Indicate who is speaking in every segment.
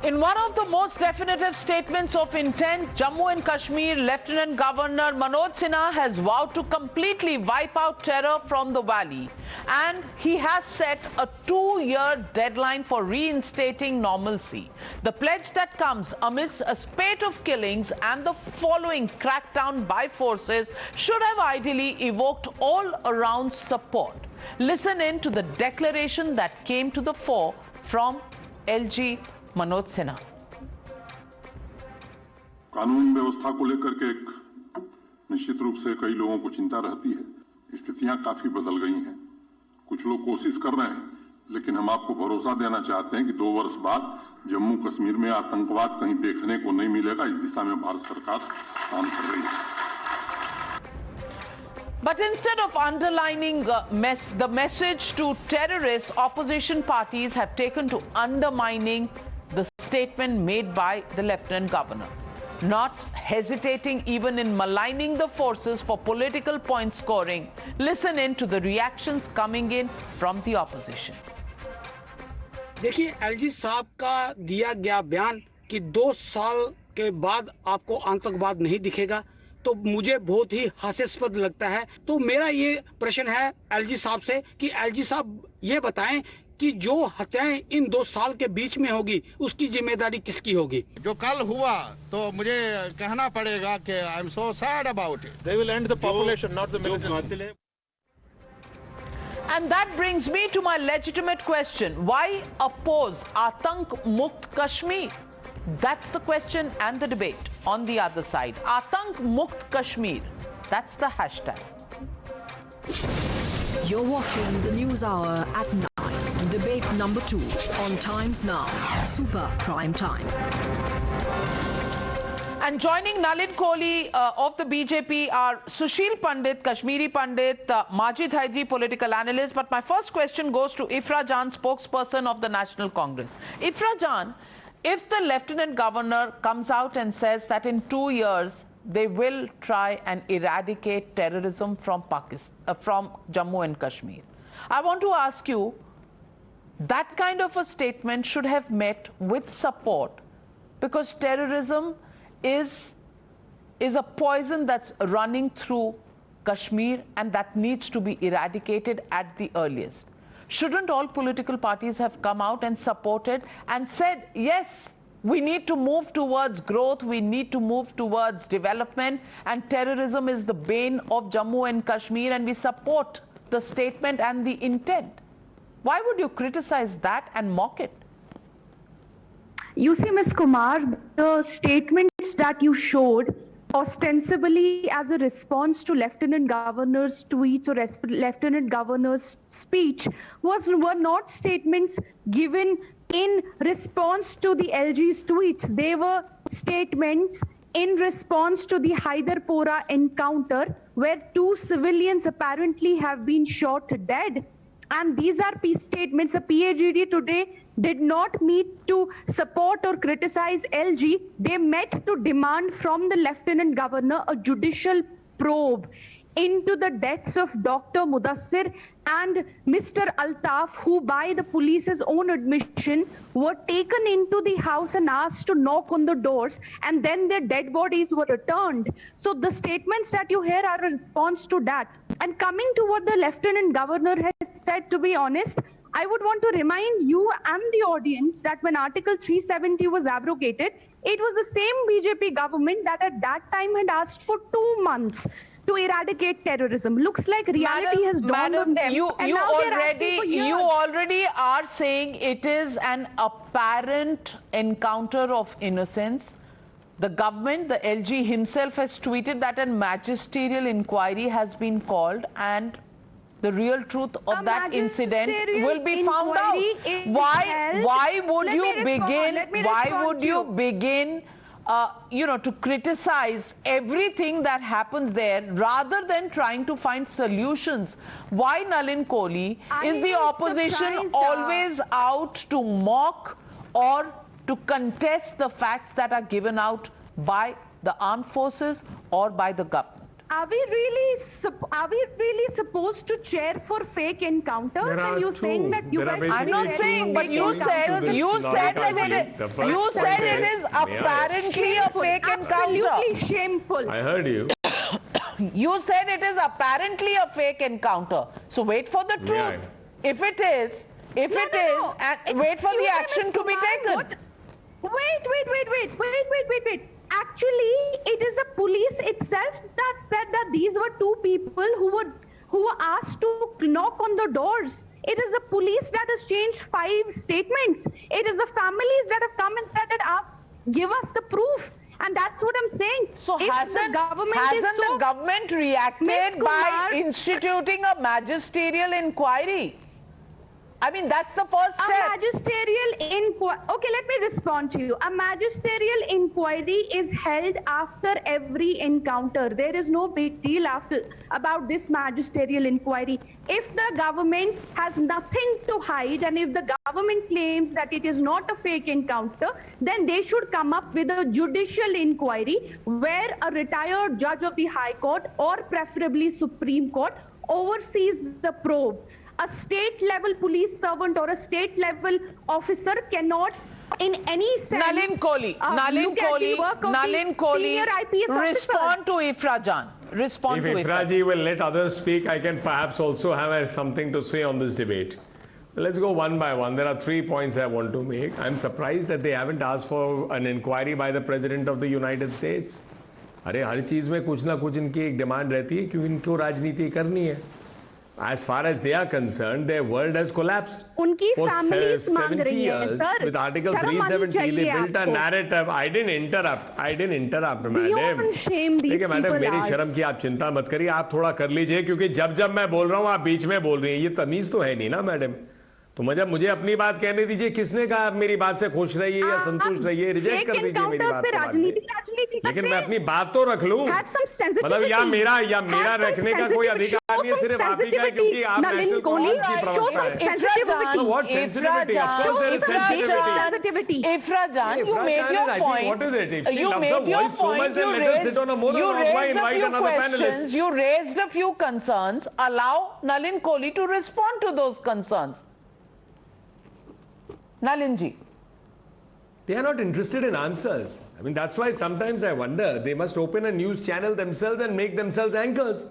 Speaker 1: In one of the most definitive statements of intent, Jammu and Kashmir Lieutenant Governor Manoj Sinha has vowed to completely wipe out terror from the valley. And he has set a 2-year deadline for reinstating normalcy. The pledge that comes amidst a spate of killings and the following crackdown by forces should have ideally evoked all-around support. Listen in to the declaration that came to the fore from LG Manoj Sinha.
Speaker 2: कानून व्यवस्था को लेकर के एक निश्चित रूप से कई लोगों को चिंता रहती है। स्थितियां काफी बदल गई हैं। कुछ लोग कोशिश कर रहे हैं, लेकिन हम आपको भरोसा देना चाहते हैं कि 2 वर्ष बाद जम्मू कश्मीर में आतंकवाद कहीं देखने को नहीं मिलेगा। इस दिशा में भारत सरकार काम कर रही है।
Speaker 1: But instead of underlining the message to terrorists, opposition parties have taken to undermining the statement made by the Lieutenant Governor, not hesitating even in maligning the forces for political point scoring. Listen in to the reactions coming in from the opposition.
Speaker 3: देखिए, LG साहब का दिया गया बयान कि 2 साल के बाद आपको आतंकवाद नहीं दिखेगा, तो मुझे बहुत ही हास्यास्पद लगता है। तो मेरा ये प्रश्न है एलजी साहब से कि एलजी साहब ये बताएं कि जो हत्याएं इन 2 साल के बीच में होगी, उसकी जिम्मेदारी किसकी होगी?
Speaker 4: जो कल हुआ तो मुझे कहना पड़ेगा कि I am so sad about it.
Speaker 5: They will end the population, not the military.
Speaker 1: And that brings me to my legitimate question. Why oppose Atank Mukt Kashmir? That's the question and the debate on the other side. Atank Mukt Kashmir. That's the hashtag.
Speaker 6: You're watching the News Hour at 9. Debate number 2 on Times Now. Super Prime Time.
Speaker 1: And joining Nalin Kohli of the BJP are Sushil Pandit, Kashmiri Pandit, Majid Haidri, political analyst. But my first question goes to Ifra Jan, spokesperson of the National Congress. Ifra Jan, if the Lieutenant Governor comes out and says that in 2 years they will try and eradicate terrorism from from Jammu and Kashmir, I want to ask you, that kind of a statement should have met with support, because terrorism is a poison that's running through Kashmir and that needs to be eradicated at the earliest. Shouldn't all political parties have come out and supported and said, yes, we need to move towards growth, we need to move towards development, and terrorism is the bane of Jammu and Kashmir, and we support the statement and the intent? Why would you criticize that and mock it?
Speaker 7: You see, Ms. Kumar, the statements that you showed ostensibly as a response to Lieutenant Governor's tweets or Lieutenant Governor's speech were not statements given in response to the LG's tweets. They were statements in response to the Haidarpora encounter, where 2 civilians apparently have been shot dead. And these are peace statements. The PAGD today did not meet to support or criticize LG. They met to demand from the Lieutenant Governor a judicial probe into the deaths of Dr. Mudassir and Mr. Altaf, who by the police's own admission were taken into the house and asked to knock on the doors, and then their dead bodies were returned. So the statements that you hear are a response to that. And coming to what the Lieutenant Governor has said, to be honest, I would want to remind you and the audience that when Article 370 was abrogated, it was the same BJP government that at that time had asked for 2 months to eradicate terrorism. Looks like reality has dawned on them.
Speaker 1: You already are saying it is an apparent encounter of innocence. The government, the LG himself, has tweeted that a magisterial inquiry has been called and the real truth of that incident will be found out. Why would you begin to criticize everything that happens there rather than trying to find solutions? Why, Nalin Kohli, is the opposition always out to mock or to contest the facts that are given out by the armed forces or by the government?
Speaker 7: Are we really supposed to cheer for fake encounters?
Speaker 8: There are
Speaker 7: And you're saying
Speaker 8: two.
Speaker 7: that you
Speaker 8: There are
Speaker 7: guys
Speaker 1: I'm
Speaker 8: basically
Speaker 1: not
Speaker 7: cheer
Speaker 1: saying,
Speaker 7: for
Speaker 1: but
Speaker 7: fake
Speaker 1: you
Speaker 7: encounters?
Speaker 1: said it is apparently a fake encounter.
Speaker 7: Absolutely shameful.
Speaker 8: I heard you.
Speaker 1: You said it is apparently a fake encounter. So wait for the truth.
Speaker 8: Yeah.
Speaker 1: If it is, and wait for the action to be taken.
Speaker 7: Wait. Actually, it is the police itself that said that these were two people who were asked to knock on the doors. It is the police that has changed 5 statements. It is the families that have come and said that, give us the proof. And that's what I'm saying.
Speaker 1: So
Speaker 7: If
Speaker 1: hasn't
Speaker 7: the government
Speaker 1: the government reacted
Speaker 7: Ms.
Speaker 1: by
Speaker 7: Kumar-
Speaker 1: instituting a magisterial inquiry? I mean, that's the first
Speaker 7: A
Speaker 1: step.
Speaker 7: magisterial inquiry. Okay, let me respond to you. A magisterial inquiry is held after every encounter. There is no big deal about this magisterial inquiry. If the government has nothing to hide and if the government claims that it is not a fake encounter, then they should come up with a judicial inquiry where a retired judge of the High Court or preferably Supreme Court oversees the probe. A state-level police servant or a state-level officer cannot, in any sense,
Speaker 1: Nalin Kohli,
Speaker 7: look at the work of the senior IPS officer.
Speaker 1: respond to Ifra Jan. Respond
Speaker 8: If
Speaker 1: to Ifra.
Speaker 8: Ifraji will let others speak, I can perhaps also have something to say on this debate. Let's go one by one. There are 3 points I want to make. I'm surprised that they haven't asked for an inquiry by the President of the United States. अरे हर चीज में कुछ ना कुछ इनकी एक demand रहती है क्यों इनको राजनीति करनी है. As far as they are concerned, their world has collapsed.
Speaker 7: उनकी
Speaker 8: For
Speaker 7: families मांग
Speaker 8: 70
Speaker 7: रही हैं,
Speaker 8: years,
Speaker 7: sir.
Speaker 8: with Article
Speaker 7: शर्म आनी
Speaker 8: 370, they
Speaker 7: चाहिए
Speaker 8: built a
Speaker 7: आपको.
Speaker 8: narrative. I didn't interrupt, madam.
Speaker 7: Beyond shame, these
Speaker 8: देखिए मैडम,
Speaker 7: people
Speaker 8: मेरी
Speaker 7: are.
Speaker 8: शर्म की आप चिंता मत करिए, आप थोड़ा कर लीजिए क्योंकि जब मैं बोल रहा हूँ आप बीच में बोल रही हैं, ये तमीज तो है नहीं ना मैडम. तो मुझे अपनी बात कहने दीजिए. किसने कहा आप मेरी बात से खुश रहिए या संतुष्ट रहिए? रिजेक्ट कर दीजिए मेरी बात को बाद में. लेकिन मैं अपनी बात तो रख लूं. मतलब या मेरा रखने का कोई अधिकार नहीं है, सिर्फ आप ही का है क्योंकि आप नेशनल कांग्रेस की प्रवक्ता हैं. So what sensitivity? Of course there is sensitivity.
Speaker 1: Ifra Jan, you
Speaker 8: Ifra
Speaker 1: made
Speaker 8: Jan
Speaker 1: your
Speaker 8: is, I think,
Speaker 1: point.
Speaker 8: what is it? If she
Speaker 1: You
Speaker 8: loves
Speaker 1: made
Speaker 8: her
Speaker 1: your
Speaker 8: voice so much,
Speaker 1: point.
Speaker 8: then let her sit on a motor
Speaker 1: You
Speaker 8: or why
Speaker 1: raised a
Speaker 8: invite
Speaker 1: few
Speaker 8: another panelist?
Speaker 1: questions. You raised a few concerns. Allow Nalin Kohli to respond to those concerns. Nalin ji.
Speaker 8: They are not interested in answers. I mean, that's why sometimes I wonder, they must open a news channel themselves and make themselves anchors.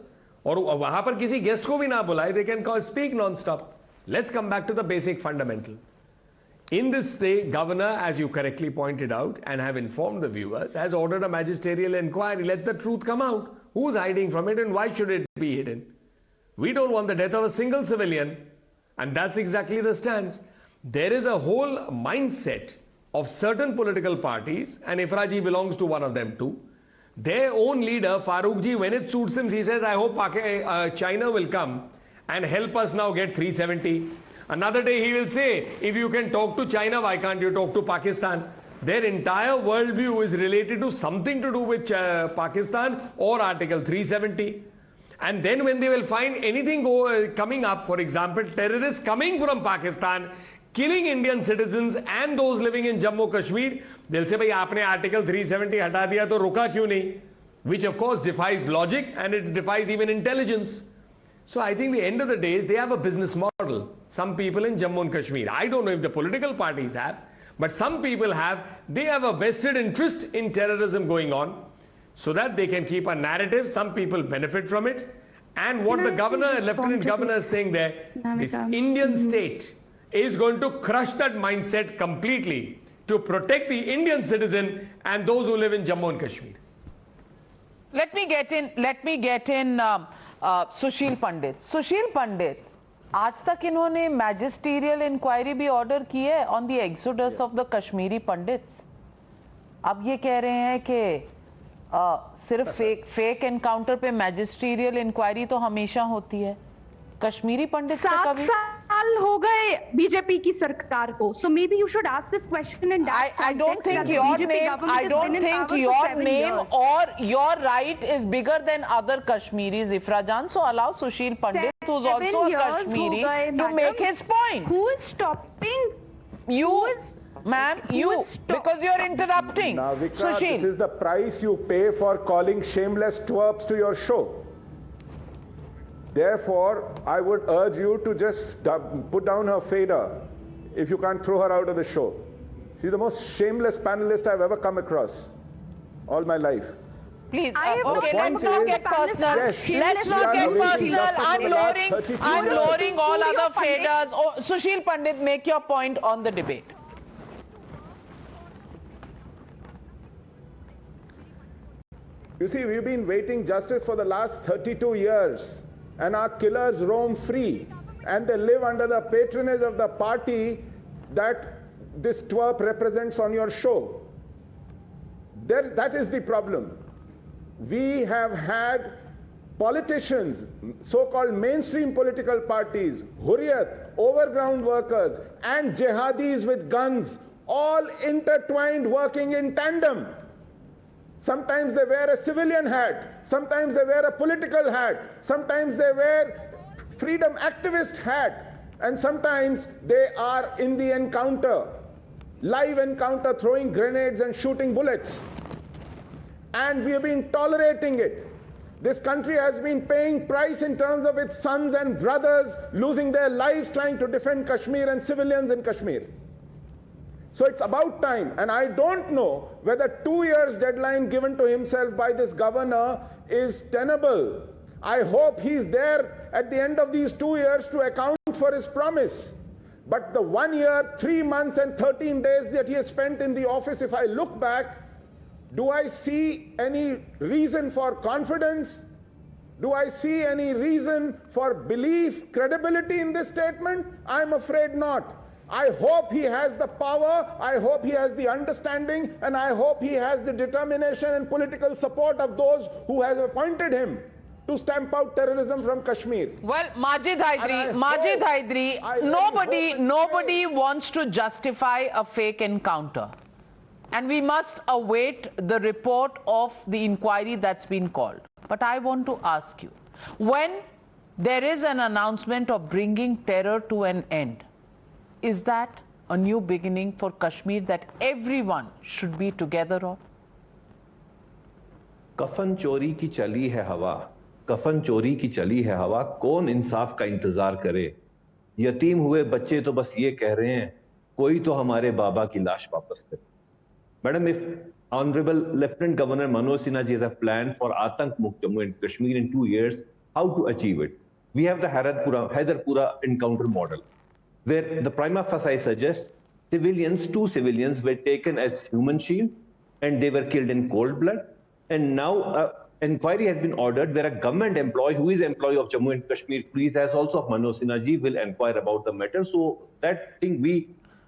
Speaker 8: और वहां पर किसी guest को भी ना बुलाए, they can speak non-stop. Let's come back to the basic fundamental. In this state, Governor, as you correctly pointed out and have informed the viewers, has ordered a magisterial inquiry. Let the truth come out. Who's hiding from it and why should it be hidden? We don't want the death of a single civilian, and that's exactly the stance. There is a whole mindset of certain political parties, and Ifraji belongs to one of them too. Their own leader, Farooqji, when it suits him, he says, I hope China will come and help us now get 370. Another day he will say, if you can talk to China, why can't you talk to Pakistan? Their entire worldview is related to something to do with Pakistan or Article 370. And then when they will find anything coming up, for example, terrorists coming from Pakistan, killing Indian citizens and those living in Jammu Kashmir, they'll say, bhai, aapne Article 370 hata diya, to ruka kyun nahi? Which of course defies logic and it defies even intelligence. So I think the end of the day is they have a business model. Some people in Jammu and Kashmir, I don't know if the political parties have, but some people have, they have a vested interest in terrorism going on so that they can keep a narrative. Some people benefit from it. And what the governor, Lieutenant Governor is saying there, this Indian state is going to crush that mindset completely to protect the Indian citizen and those who live in Jammu and Kashmir.
Speaker 1: Let me get in Sushil Pandit. Sushil Pandit, आज तक इन्होंने मैजिस्टीरियल inquiry भी order की है on the exodus of the Kashmiri pandits. अब ये कह रहे हैं कि सिर्फ फेक एनकाउंटर पे मैजिस्टीरियल इंक्वायरी तो हमेशा होती है. कश्मीरी पंडित
Speaker 7: 7 साल हो गए बीजेपी की सरकार को. So maybe you should ask this question in that
Speaker 1: I don't think your name or your right is bigger than other Kashmiris, Ifra Jan. So allow Sushil Pandit, who's also a Kashmiri, to make his point.
Speaker 7: Who is stopping
Speaker 1: You,
Speaker 7: is-
Speaker 1: ma'am,
Speaker 7: who
Speaker 1: you,
Speaker 7: is
Speaker 1: because you're interrupting.
Speaker 9: Navika,
Speaker 1: Sushil.
Speaker 9: this is the price you pay for calling shameless twerps to your show. Therefore, I would urge you to just put down her fader if you can't throw her out of the show. She's the most shameless panelist I've ever come across all my life.
Speaker 1: Please,
Speaker 7: I have
Speaker 1: okay,
Speaker 7: not
Speaker 1: let's
Speaker 7: come
Speaker 1: not
Speaker 7: across
Speaker 1: get
Speaker 7: panelists
Speaker 1: personal.
Speaker 9: Yes.
Speaker 1: Let's
Speaker 9: We
Speaker 1: not
Speaker 9: are
Speaker 1: get
Speaker 9: awaiting
Speaker 1: personal.
Speaker 9: justice
Speaker 1: I'm
Speaker 9: for the last 32
Speaker 1: I'm
Speaker 9: years.
Speaker 1: lowering all
Speaker 7: Studio
Speaker 1: other
Speaker 7: Pandit.
Speaker 1: faders. Oh, Sushil Pandit, make your point on the debate.
Speaker 9: You see, we've been waiting justice for the last 32 years, and our killers roam free, and they live under the patronage of the party that this twerp represents on your show. That is the problem. We have had politicians, so-called mainstream political parties, Hurriyat, overground workers, and jihadis with guns, all intertwined, working in tandem. Sometimes they wear a civilian hat, sometimes they wear a political hat, sometimes they wear freedom activist hat, and sometimes they are in the encounter, live encounter, throwing grenades and shooting bullets. And we have been tolerating it. This country has been paying price in terms of its sons and brothers losing their lives trying to defend Kashmir and civilians in Kashmir. So it's about time, and I don't know whether 2 years deadline given to himself by this governor is tenable. I hope he's there at the end of these 2 years to account for his promise. But the 1 year, 3 months and 13 days that he has spent in the office, if I look back, do I see any reason for confidence? Do I see any reason for belief, credibility in this statement? I'm afraid not. I hope he has the power, I hope he has the understanding, and I hope he has the determination and political support of those who have appointed him to stamp out terrorism from Kashmir.
Speaker 1: Well, Majid
Speaker 9: And I
Speaker 1: Hydari,
Speaker 9: hope- I really hope and
Speaker 1: nobody
Speaker 9: pray-
Speaker 1: wants to justify a fake encounter. And we must await the report of the inquiry that's been called. But I want to ask you, when there is an announcement of bringing terror to an end, is that a new beginning for Kashmir that everyone should be together on?
Speaker 10: कफन चोरी की चली है हवा, कफन चोरी की चली है हवा, कौन इंसाफ का इंतजार करे? यतीम हुए बच्चे तो बस ये कह रहे हैं, कोई तो हमारे बाबा की लाश वापस करे. Madam, if Honorable Lieutenant Governor Manoj Sinha ji has a plan for Atank Mukt Jammu and Kashmir in 2 years, how to achieve it? We have the Haidarpura encounter model, where the prima facie suggests civilians, 2 civilians were taken as human shield and they were killed in cold blood. And now inquiry has been ordered where a government employee who is employee of Jammu and Kashmir Police as also of Manoj Sinha ji will inquire about the matter. So that thing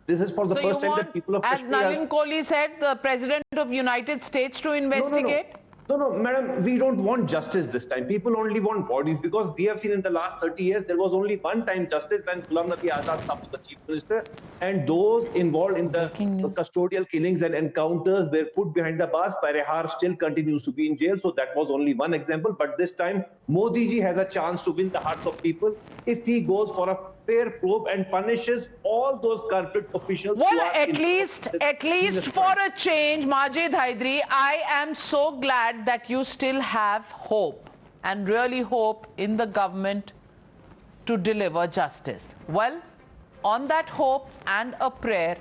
Speaker 10: this is for the
Speaker 1: So
Speaker 10: first
Speaker 1: you
Speaker 10: time
Speaker 1: want,
Speaker 10: that people of
Speaker 1: as
Speaker 10: Kashmir
Speaker 1: Nalin Kohli said, the President of United States to investigate?
Speaker 10: No, madam, we don't want justice this time. People only want bodies because we have seen in the last 30 years, there was only one time justice when Ghulam Nabi Azad was the chief minister, and those involved in the custodial killings and encounters were put behind the bars. Parihar still continues to be in jail, so that was only one example. But this time, Modi ji has a chance to win the hearts of people if he goes for a fair probe and punishes all those corporate officials.
Speaker 1: Well,
Speaker 10: who are
Speaker 1: at
Speaker 10: involved
Speaker 1: least for a change, Majid Hydari, I am so glad that you still have hope and really hope in the government to deliver justice. Well, on that hope and a prayer,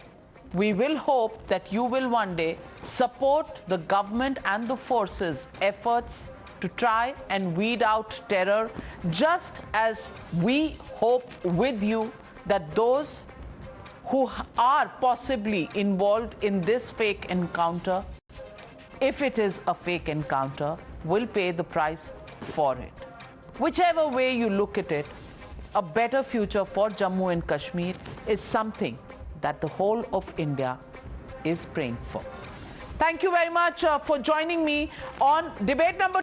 Speaker 1: we will hope that you will one day support the government and the forces' efforts to try and weed out terror, just as we hope with you that those who are possibly involved in this fake encounter, if it is a fake encounter, will pay the price for it. Whichever way you look at it, a better future for Jammu and Kashmir is something that the whole of India is praying for. Thank you very much for joining me on debate number